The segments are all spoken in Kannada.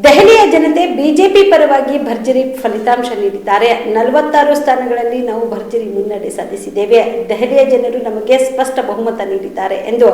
ದೆಹಲಿಯ ಜನತೆ ಬಿಜೆಪಿ ಪರವಾಗಿ ಭರ್ಜರಿ ಫಲಿತಾಂಶ ನೀಡಿದ್ದಾರೆ. 46 ಸ್ಥಾನಗಳಲ್ಲಿ ನಾವು ಭರ್ಜರಿ ಮುನ್ನಡೆ ಸಾಧಿಸಿದ್ದೇವೆ. ದೆಹಲಿಯ ಜನರು ನಮಗೆ ಸ್ಪಷ್ಟ ಬಹುಮತ ನೀಡಿದ್ದಾರೆ ಎಂದು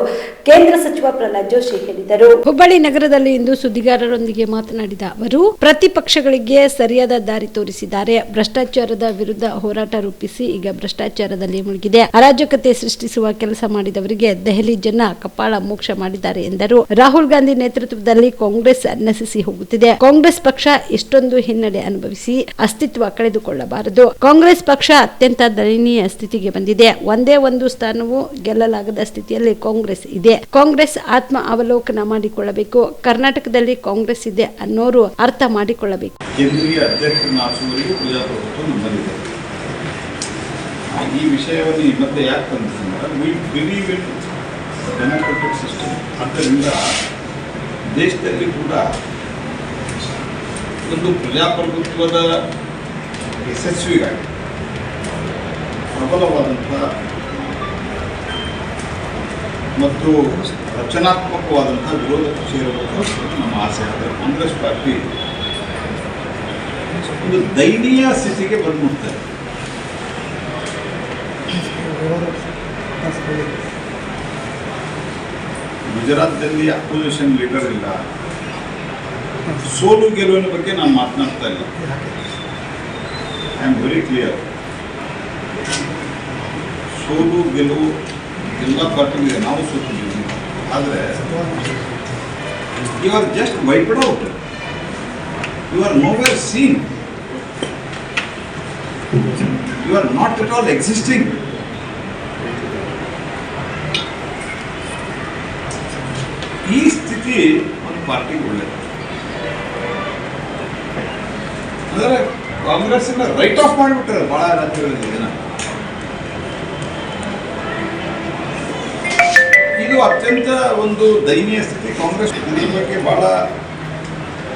ಕೇಂದ್ರ ಸಚಿವ ಪ್ರಹ್ಲಾದ್ ಜೋಶಿ ಹೇಳಿದರು. ಹುಬ್ಬಳ್ಳಿ ನಗರದಲ್ಲಿ ಇಂದು ಸುದ್ದಿಗಾರರೊಂದಿಗೆ ಮಾತನಾಡಿದ ಅವರು, ಪ್ರತಿಪಕ್ಷಗಳಿಗೆ ಸರಿಯಾದ ದಾರಿ ತೋರಿಸಿದ್ದಾರೆ. ಭ್ರಷ್ಟಾಚಾರದ ವಿರುದ್ಧ ಹೋರಾಟ ರೂಪಿಸಿ ಈಗ ಭ್ರಷ್ಟಾಚಾರದಲ್ಲಿ ಮುಳುಗಿದೆ. ಅರಾಜಕತೆ ಸೃಷ್ಟಿಸುವ ಕೆಲಸ ಮಾಡಿದವರಿಗೆ ದೆಹಲಿ ಜನ ಕಪಾಳ ಮೋಕ್ಷ ಮಾಡಿದ್ದಾರೆ ಎಂದರು. ರಾಹುಲ್ ಗಾಂಧಿ ನೇತೃತ್ವದಲ್ಲಿ ಕಾಂಗ್ರೆಸ್ ನಶಿಸಿ ಹೋಗುತ್ತಿದೆ. ಕಾಂಗ್ರೆಸ್ ಪಕ್ಷ ಇಷ್ಟೊಂದು ಹಿನ್ನಡೆ ಅನುಭವಿಸಿ ಅಸ್ತಿತ್ವ ಕಳೆದುಕೊಳ್ಳಬಾರದು. ಕಾಂಗ್ರೆಸ್ ಪಕ್ಷ ಅತ್ಯಂತ ದಯನೀಯ ಸ್ಥಿತಿಗೆ ಬಂದಿದೆ. ಒಂದೇ ಒಂದು ಸ್ಥಾನವೂ ಗೆಲ್ಲಲಾಗದ ಸ್ಥಿತಿಯಲ್ಲಿ ಕಾಂಗ್ರೆಸ್ ಇದೆ. ಕಾಂಗ್ರೆಸ್ ಆತ್ಮ ಅವಲೋಕನ ಮಾಡಿಕೊಳ್ಳಬೇಕು. ಕರ್ನಾಟಕದಲ್ಲಿ ಕಾಂಗ್ರೆಸ್ ಇದೆ ಅನ್ನೋರು ಅರ್ಥ ಮಾಡಿಕೊಳ್ಳಬೇಕು. ಕೇಂದ್ರೀಯ ಅಧ್ಯಕ್ಷರನ್ನಾರಿಸುವವರೆಗೂ ಪ್ರಜಾಪ್ರಭುತ್ವ ನಮ್ಮಲ್ಲಿದೆ. ಈ ವಿಷಯವನ್ನು ಮತ್ತೆ ಯಾಕೆ ತಂದ್ರೆ we believe in democratic system. ಆದ್ದರಿಂದ ದೇಶದಲ್ಲಿ ಕೂಡ ಒಂದು ಪ್ರಜಾಪ್ರಭುತ್ವದ ಯಶಸ್ವಿಗಾಗಿ ಪ್ರಬಲವಾದಂಥ ಮತ್ತು ರಚನಾತ್ಮಕವಾದಂಥ ವಿರೋಧ ಪಕ್ಷ ಇರಬೇಕು ನಮ್ಮ ಆಸೆ. ಆದರೆ ಕಾಂಗ್ರೆಸ್ ಪಾರ್ಟಿ ಒಂದು ದಯನೀಯ ಸ್ಥಿತಿಗೆ ಬಂದ್ಬಿಡ್ತಾರೆ. ಗುಜರಾತ್ನಲ್ಲಿ ಅಪೋಸಿಷನ್ ಲೀಡರ್ ಇಲ್ಲ. ಸೋಲು ಗೆಲುವಿನ ಬಗ್ಗೆ ನಾನು ಮಾತನಾಡ್ತಾ ಇಲ್ಲ. I am very clear. ಸೋಲು ಗೆಲುವು ಎಲ್ಲ ಪಾರ್ಟಿಗೆ ನಾವು ಸೋತಿದ್ದೀವಿ. ಆದರೆ you are just wiped out. You are nowhere seen. You are not at all existing. ಈ ಸ್ಥಿತಿ ಒಂದು ಪಾರ್ಟಿಗೆ ಒಳ್ಳೆಯದು. ಅಂದರೆ ಕಾಂಗ್ರೆಸ್ಸಿನ ರೈಟ್ ಆಫ್ ಮಾಡಿಬಿಟ್ಟಾರೆ ಭಾಳ ರಾಜ್ಯಗಳಲ್ಲಿ ಜನ. ಇದು ಅತ್ಯಂತ ಒಂದು ದಯನೀಯ ಸ್ಥಿತಿ. ಕಾಂಗ್ರೆಸ್ ಇದ್ರ ಬಗ್ಗೆ ಭಾಳ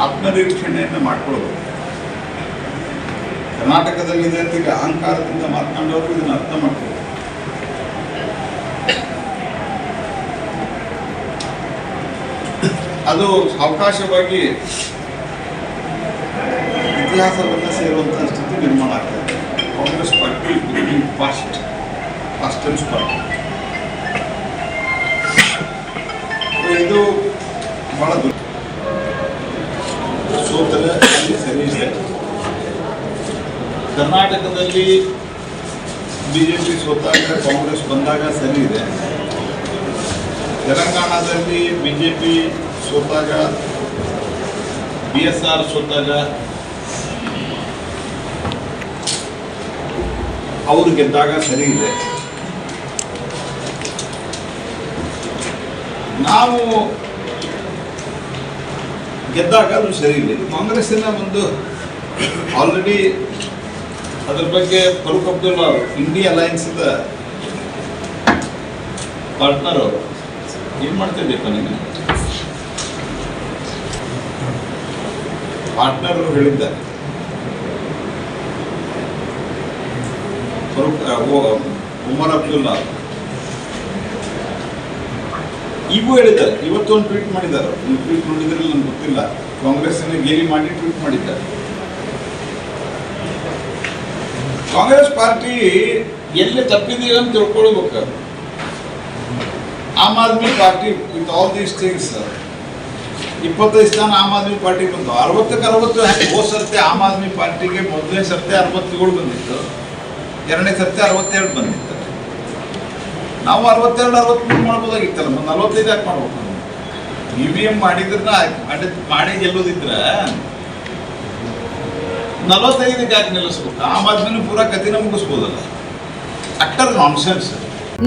ಆತ್ಮನಿರೀಕ್ಷಣೆಯನ್ನು ಮಾಡಿಕೊಳ್ಳೋದು. ಕರ್ನಾಟಕದಲ್ಲಿದೆ ಅಂತ ಈಗ ಅಹಂಕಾರದಿಂದ ಮಾತನಾಡೋರು ಇದನ್ನು ಅರ್ಥ ಮಾಡ್ಕೊಳ್ಳೋದು. ಅದು ಸಾವಕಾಶವಾಗಿ ಇತಿಹಾಸವನ್ನು ಸೇರುವಂಥ ಸ್ಥಿತಿ ನಿರ್ಮಾಣ ಆಗ್ತದೆ. Congress party fast and party ಇದು ಭಾಳ ಸೋತರೆ ಅಲ್ಲಿ ಸರಿ ಇದೆ. ಕರ್ನಾಟಕದಲ್ಲಿ ಬಿಜೆಪಿ ಸೋತಾಗ ಕಾಂಗ್ರೆಸ್ ಬಂದಾಗ ಸರಿ ಇದೆ. ತೆಲಂಗಾಣದಲ್ಲಿ ಬಿಜೆಪಿ ಸೋತಾಗ BSR ಸೋತಾಗ ಅವರು ಗೆದ್ದಾಗ ಸರಿ ಇದೆ. ನಾವು ಗೆದ್ದಾಗ ಅದು ಸರಿ ಇದೆ. ಕಾಂಗ್ರೆಸ್ಸಿನ ಒಂದು ಆಲ್ರೆಡಿ ಅದ್ರ ಬಗ್ಗೆ ಫರೂಕ್ ಅಬ್ದುಲ್ಲಾ ಇಂಡಿಯಾ ಅಲಯನ್ಸ್ದ ಪಾರ್ಟ್ನರ್ ಅವರು ಏನು ಮಾಡ್ತಿದ್ದೀಪ್ಪ ನೀನು? ಪಾರ್ಟ್ನರ್ ಹೇಳಿದ್ದಾರೆ. ಉಮರ್ ಅಬ್ದುಲ್ಲಾ ಈಗೂ ಹೇಳಿದ್ದಾರೆ. ಇವತ್ತೊಂದು ಟ್ವೀಟ್ ಮಾಡಿದ್ದಾರೆ. ನೀವು ಟ್ವೀಟ್ ನೋಡಿದ್ರೆ ನನಗೆ ಗೊತ್ತಿಲ್ಲ. ಕಾಂಗ್ರೆಸ್ಸಿನ ಗೇಲಿ ಮಾಡಿ ಟ್ವೀಟ್ ಮಾಡಿದ್ದಾರೆ. ಕಾಂಗ್ರೆಸ್ ಪಾರ್ಟಿ ಎಲ್ಲಿ ತಪ್ಪಿದೀವಿ ಅಂತ ತಿಳ್ಕೊಳ್ಬೇಕು. Aam Aadmi party with all these things 25 ಸ್ಥಾನ ಆಮ್ ಆದ್ಮಿ ಪಾರ್ಟಿ ಬಂತು. 60ಕ್ಕೆ 60 ಹೋದ ಸರ್ತಿ ಆಮ್ ಆದ್ಮಿ ಪಾರ್ಟಿಗೆ ಮೊದಲನೇ ಸರ್ತಿ 67 ಬಂದಿತ್ತು, ಎರಡನೇ ಸರ್ತಿ 62 ಬಂದಿತ್ತು. ನಾವು 62-63 ಮಾಡ್ಬೋದಾಗಿತ್ತಲ್ಲ, 45 ಯಾಕೆ ಮಾಡ್ಬೇಕು? EVM ಮಾಡಿ ಗೆಲ್ಲೋದಿದ್ರೆ 45ಕ್ಕೆ ಯಾಕೆ ನಿಲ್ಲಿಸ್ಬೇಕು? ಆಮ್ ಆದ್ಮಿನೂ ಪೂರಾ ಕಥೆನ ಮುಗಿಸ್ಬೋದಲ್ಲ. Utter nonsense.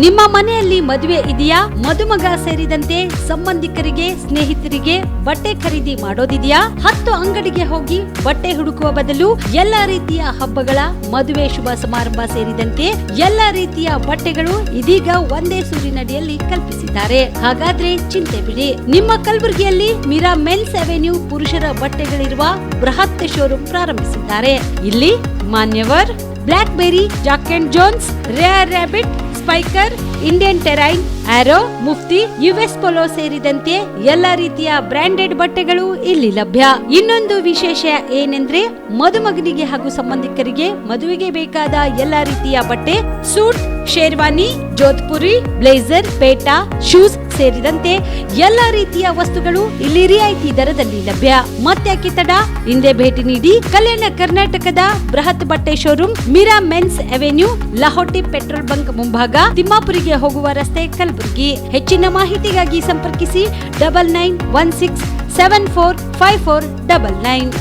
ನಿಮ್ಮ ಮನೆಯಲ್ಲಿ ಮದುವೆ ಇದೆಯಾ? ಮದುಮಗ ಸೇರಿದಂತೆ ಸಂಬಂಧಿಕರಿಗೆ, ಸ್ನೇಹಿತರಿಗೆ ಬಟ್ಟೆ ಖರೀದಿ ಮಾಡೋದಿದೆಯಾ? 10 ಅಂಗಡಿಗೆ ಹೋಗಿ ಬಟ್ಟೆ ಹುಡುಕುವ ಬದಲು ಎಲ್ಲ ರೀತಿಯ ಹಬ್ಬಗಳ, ಮದುವೆ, ಶುಭ ಸಮಾರಂಭ ಸೇರಿದಂತೆ ಎಲ್ಲ ರೀತಿಯ ಬಟ್ಟೆಗಳು ಇದೀಗ ಒಂದೇ ಸೂರಿನಡಿಯಲ್ಲಿ ಕಲ್ಪಿಸಿದ್ದಾರೆ. ಹಾಗಾದ್ರೆ ಚಿಂತೆ ಬಿಡಿ. ನಿಮ್ಮ ಕಲಬುರಗಿಯಲ್ಲಿ ಮೀರಾ ಮೆನ್ಸ್ ಅವೆನ್ಯೂ ಪುರುಷರ ಬಟ್ಟೆಗಳಿರುವ ಬೃಹತ್ ಶೋರೂಮ್ ಪ್ರಾರಂಭಿಸಿದ್ದಾರೆ. ಇಲ್ಲಿ Manyavar, Blackberrys, Jack and Jones, Rare Rabbit, Spykar, Indian Terrain, Arrow, Mufti, US Polo ಸೇರಿದಂತೆ ಎಲ್ಲಾ ರೀತಿಯ ಬ್ರಾಂಡೆಡ್ ಬಟ್ಟೆಗಳು ಇಲ್ಲಿ ಲಭ್ಯ. ಇನ್ನೊಂದು ವಿಶೇಷ ಏನೆಂದ್ರೆ ಮದುಮಗನಿಗೆ ಹಾಗೂ ಸಂಬಂಧಿಕರಿಗೆ ಮದುವೆಗೆ ಬೇಕಾದ ಎಲ್ಲಾ ರೀತಿಯ ಬಟ್ಟೆ, ಸೂಟ್, ಶೇರ್ವಾನಿ, ಜೋಧ್ಪುರಿ, ಬ್ಲೇಸರ್, ಪೇಟಾ, ಶೂಸ್ ಸೇರಿದಂತೆ ಎಲ್ಲಾ ರೀತಿಯ ವಸ್ತುಗಳು ಇಲ್ಲಿ ರಿಯಾಯಿತಿ ದರದಲ್ಲಿ ಲಭ್ಯ. ಮತ್ತ್ಯಾಕೆ ತಡ? ಹಿಂದೆ ಭೇಟಿ ನೀಡಿ. ಕಲ್ಯಾಣ ಕರ್ನಾಟಕದ ಬೃಹತ್ ಬಟ್ಟೆ showroom, Meera men's avenue, Lahoti petrol bunk ಮುಂಭಾಗ, ತಿಮ್ಮಾಪುರಿಗೆ ಹೋಗುವ ರಸ್ತೆ, ಕಲಬುರಗಿ. ಹೆಚ್ಚಿನ ಮಾಹಿತಿಗಾಗಿ ಸಂಪರ್ಕಿಸಿ 9916745499.